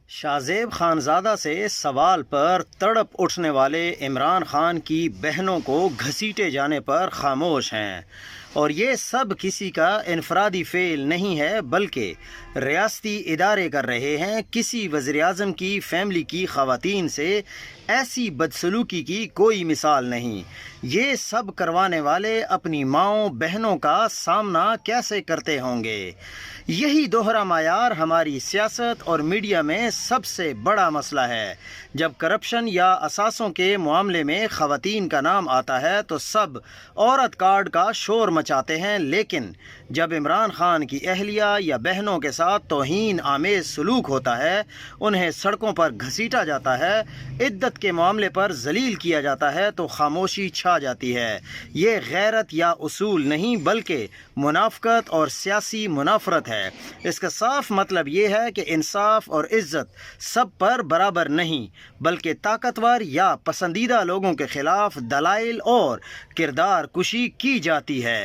شاہ خانزادہ سے سوال پر تڑپ اٹھنے والے عمران خان کی بہنوں کو گھسیٹے جانے پر خاموش ہیں، اور یہ سب کسی کا انفرادی فعل نہیں ہے بلکہ ریاستی ادارے کر رہے ہیں۔ کسی وزیراعظم کی فیملی کی خواتین سے ایسی بدسلوکی کی کوئی مثال نہیں۔ یہ سب کروانے والے اپنی ماؤں بہنوں کا سامنا کیسے کرتے ہوں گے؟ یہی دوہرا معیار ہماری سیاست اور میڈیا میں سب سے بڑا مسئلہ ہے۔ جب کرپشن یا اثاثوں کے معاملے میں خواتین کا نام آتا ہے تو سب عورت کارڈ کا شور مچاتے ہیں، لیکن جب عمران خان کی اہلیہ یا بہنوں کے ساتھ توہین آمیز سلوک ہوتا ہے، انہیں سڑکوں پر گھسیٹا جاتا ہے، عدت کے معاملے پر ذلیل کیا جاتا ہے، تو خاموشی چھا جاتی ہے۔ یہ غیرت یا اصول نہیں بلکہ منافقت اور سیاسی منافرت ہے۔ اس کا صاف مطلب یہ ہے کہ انصاف اور عزت سب پر برابر نہیں، بلکہ طاقتور یا پسندیدہ لوگوں کے خلاف دلائل اور کردار کشی کی جاتی ہے۔